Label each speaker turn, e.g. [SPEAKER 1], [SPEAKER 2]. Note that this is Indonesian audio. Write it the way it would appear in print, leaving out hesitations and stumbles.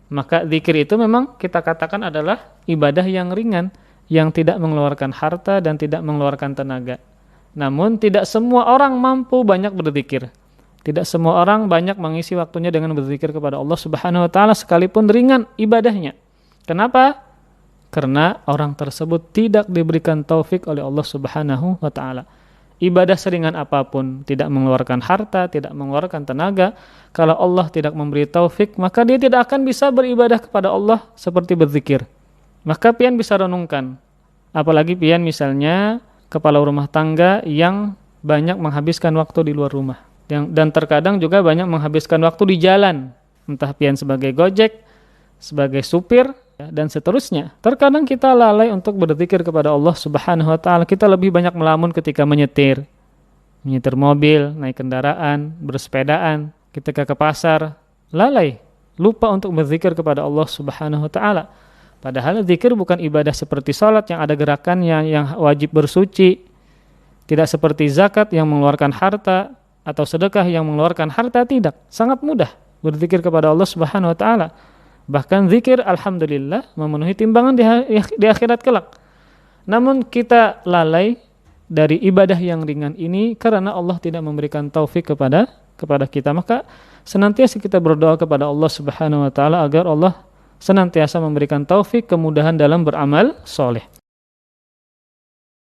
[SPEAKER 1] Maka zikir itu memang kita katakan adalah ibadah yang ringan, yang tidak mengeluarkan harta dan tidak mengeluarkan tenaga. Namun tidak semua orang mampu banyak berzikir. Tidak semua orang banyak mengisi waktunya dengan berzikir kepada Allah Subhanahu wa taala sekalipun ringan ibadahnya. Kenapa? Karena orang tersebut tidak diberikan taufik oleh Allah Subhanahu wa taala. Ibadah seringan apapun, tidak mengeluarkan harta, tidak mengeluarkan tenaga, kalau Allah tidak memberi taufik, maka dia tidak akan bisa beribadah kepada Allah seperti berzikir. Maka pian bisa renungkan. Apalagi pian misalnya kepala rumah tangga yang banyak menghabiskan waktu di luar rumah. Dan terkadang juga banyak menghabiskan waktu di jalan, entah pian sebagai gojek, sebagai supir, dan seterusnya. Terkadang kita lalai untuk berzikir kepada Allah Subhanahu wa taala. Kita lebih banyak melamun ketika menyetir mobil, naik kendaraan, bersepedaan, ketika ke pasar, lalai, lupa untuk berzikir kepada Allah Subhanahu wa taala. Padahal zikir bukan ibadah seperti salat yang ada gerakannya, yang wajib bersuci. Tidak seperti zakat yang mengeluarkan harta, atau sedekah yang mengeluarkan harta, tidak. Sangat mudah berzikir kepada Allah Subhanahu wa taala. Bahkan zikir alhamdulillah memenuhi timbangan di akhirat kelak. Namun kita lalai dari ibadah yang ringan ini karena Allah tidak memberikan taufik kepada kita. Maka senantiasa kita berdoa kepada Allah Subhanahu wa taala agar Allah senantiasa memberikan taufik, kemudahan dalam beramal soleh.